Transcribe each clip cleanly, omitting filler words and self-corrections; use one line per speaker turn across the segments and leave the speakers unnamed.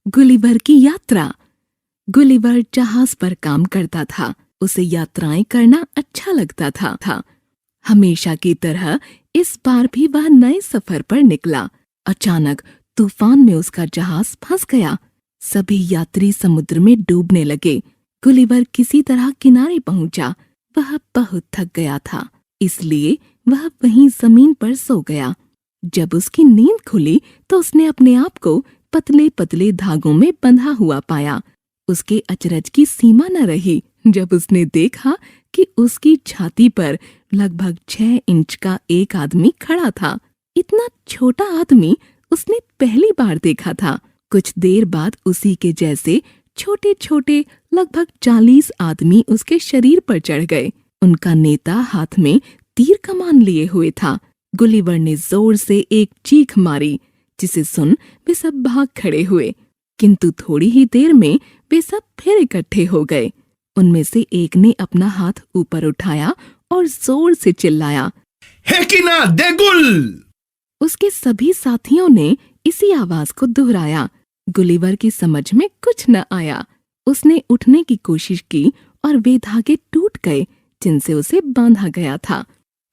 Gulliver की यात्रा। Gulliver जहाज पर काम करता था। उसे यात्राएं करना अच्छा लगता था। हमेशा की तरह इस बार भी वह नए सफर पर निकला। अचानक तूफान में उसका जहाज फंस गया। सभी यात्री समुद्र में डूबने लगे। गुलिवर किसी तरह किनारे पहुंचा। वह बहुत थक गया था, इसलिए वह वहीं जमीन पर सो गया। जब उसकी नींद खुली तो उसने अपने आप को पतले पतले धागों में बंधा हुआ पाया। उसके अचरज की सीमा न रही जब उसने देखा कि उसकी छाती पर लगभग 6 इंच का एक आदमी खड़ा था। इतना छोटा आदमी उसने पहली बार देखा था। कुछ देर बाद उसी के जैसे छोटे छोटे लगभग 40 आदमी उसके शरीर पर चढ़ गए। उनका नेता हाथ में तीर कमान लिए हुए था। गुलिवर ने जोर से एक चीख मारी, जिसे सुन वे सब भाग खड़े हुए। किंतु थोड़ी ही देर में वे सब फिर इकट्ठे हो गए। उनमें से एक ने अपना हाथ ऊपर उठाया और जोर से चिल्लाया,
हेकिना देगुल।
उसके सभी साथियों ने इसी आवाज को दोहराया। गुलिवर की समझ में कुछ न आया। उसने उठने की कोशिश की और वे धागे टूट गए जिनसे उसे बांधा गया था।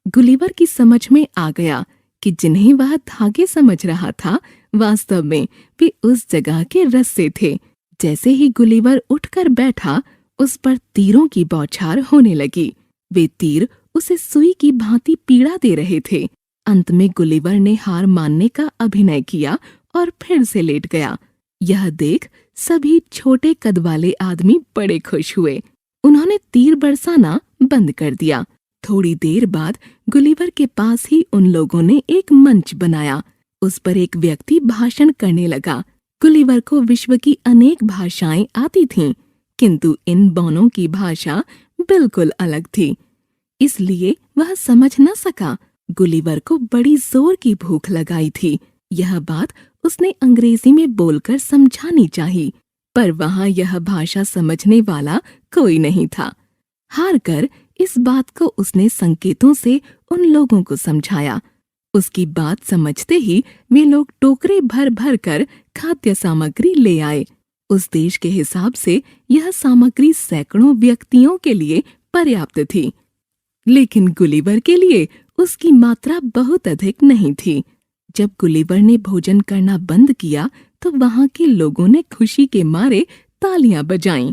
गुलिवर की समझ में आ गया कि जिन्हें वह धागे समझ रहा था, वास्तव में वे उस जगह के रस्से थे। जैसे ही गुलिवर उठकर बैठा, उस पर तीरों की बौछार होने लगी। वे तीर उसे सुई की भांति पीड़ा दे रहे थे। अंत में गुलिवर ने हार मानने का अभिनय किया और फिर से लेट गया। यह देख सभी छोटे कद वाले आदमी बड़े खुश हुए। उन्होंने तीर बरसाना बंद कर दिया। थोड़ी देर बाद गुलिवर के पास ही उन लोगों ने एक मंच बनाया। उस पर एक व्यक्ति भाषण करने लगा। गुलिवर को विश्व की अनेक भाषाएं आती थीं, किंतु इन बौनों की भाषा बिल्कुल अलग थी, इसलिए वह समझ न सका। गुलिवर को बड़ी जोर की भूख लगाई थी। यह बात उसने अंग्रेजी में बोलकर समझानी चाहिए, पर वहां यह भाषा समझने वाला कोई नहीं था। हार कर इस बात को उसने संकेतों से उन लोगों को समझाया। उसकी बात समझते ही वे लोग टोकरे भर भर कर खाद्य सामग्री ले आए। उस देश के हिसाब से यह सामग्री सैकड़ों व्यक्तियों के लिए पर्याप्त थी, लेकिन गुलिवर के लिए उसकी मात्रा बहुत अधिक नहीं थी। जब गुलिवर ने भोजन करना बंद किया तो वहां के लोगों ने खुशी के मारे तालियां बजाईं।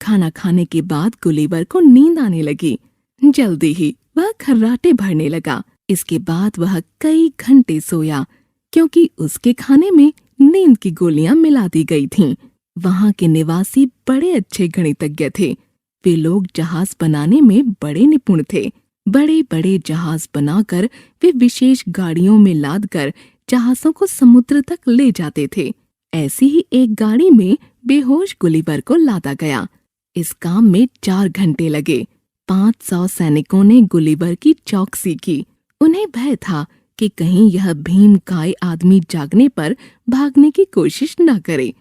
खाना खाने के बाद गुलिवर को नींद आने लगी। जल्दी ही वह खर्राटे भरने लगा। इसके बाद वह कई घंटे सोया, क्योंकि उसके खाने में नींद की गोलियां मिला दी गई थीं। वहां के निवासी बड़े अच्छे गणितज्ञ थे। वे लोग जहाज बनाने में बड़े निपुण थे। बड़े बड़े जहाज बनाकर वे विशेष गाड़ियों में लादकर जहाजों को समुद्र तक ले जाते थे। ऐसी ही एक गाड़ी में बेहोश गुलिवर को लादा गया। इस काम में 4 घंटे लगे। 500 सैनिकों ने गुलिवर की चौकसी की। उन्हें भय था कि कहीं यह भीमकाय आदमी जागने पर भागने की कोशिश न करे,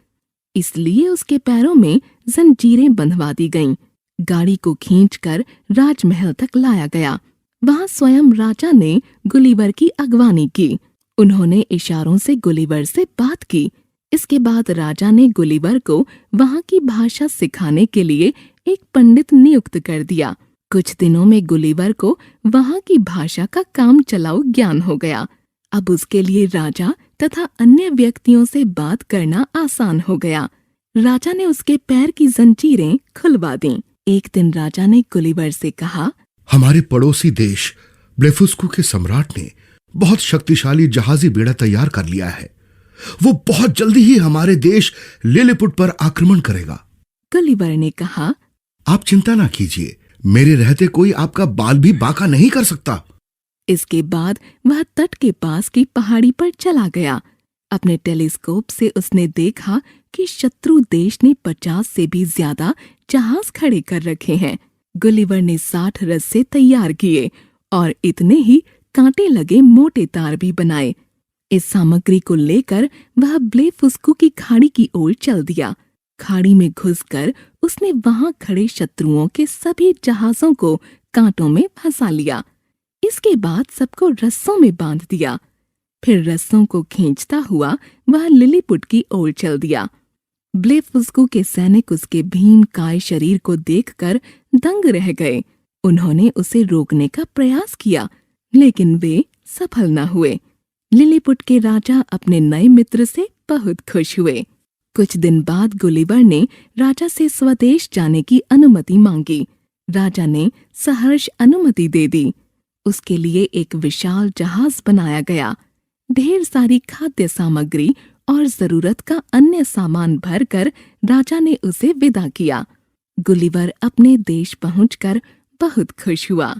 इसलिए उसके पैरों में जंजीरें बंधवा दी गईं। गाड़ी को खींचकर राजमहल तक लाया गया। वहां स्वयं राजा ने गुलिवर की अगवानी की। उन्होंने इशारों से गुलिवर से बात की। इसके बाद राजा ने गुलिवर को वहां की भाषा सिखाने के लिए एक पंडित नियुक्त कर दिया। कुछ दिनों में गुलिवर को वहां की भाषा का काम चलाऊ ज्ञान हो गया। अब उसके लिए राजा तथा अन्य व्यक्तियों से बात करना आसान हो गया। राजा ने उसके पैर की जंजीरें खुलवा दीं। एक दिन राजा ने गुलिवर से कहा,
हमारे पड़ोसी देश ब्लेफुस्कू के सम्राट ने बहुत शक्तिशाली जहाजी बेड़ा तैयार कर लिया है। वो बहुत जल्दी ही हमारे देश लिलीपुट पर आक्रमण करेगा।
गुलिवर ने कहा,
आप चिंता ना कीजिए, मेरे रहते कोई आपका बाल भी बांका नहीं कर सकता।
इसके बाद वह तट के पास की पहाड़ी पर चला गया। अपने टेलीस्कोप से उसने देखा कि शत्रु देश ने 50 से भी ज्यादा जहाज खड़े कर रखे हैं। गुलिवर ने 60 रस्से तैयार किए और इतने ही कांटे लगे मोटे तार भी बनाए। इस सामग्री को लेकर वह ब्लेफुस्कू की खाड़ी की ओर चल दिया। खाड़ी में घुसकर उसने वहां खड़े शत्रुओं के सभी जहाजों को कांटों में फंसा लिया। इसके बाद सबको रस्सों में बांध दिया। फिर रस्सों को खींचता हुआ वह लिलीपुट की ओर चल दिया। ब्लेफुस्कू के सैनिक उसके भीमकाय शरीर को देखकर दंग रह गए। उन्होंने उसे रोकने का प्रयास किया, लेकिन वे सफल न हुए। लिलीपुट के राजा अपने नए मित्र से बहुत खुश हुए। कुछ दिन बाद गुलिवर ने राजा से स्वदेश जाने की अनुमति मांगी। राजा ने सहर्ष अनुमति दे दी। उसके लिए एक विशाल जहाज बनाया गया। ढेर सारी खाद्य सामग्री और जरूरत का अन्य सामान भरकर राजा ने उसे विदा किया। गुलिवर अपने देश पहुंचकर बहुत खुश हुआ।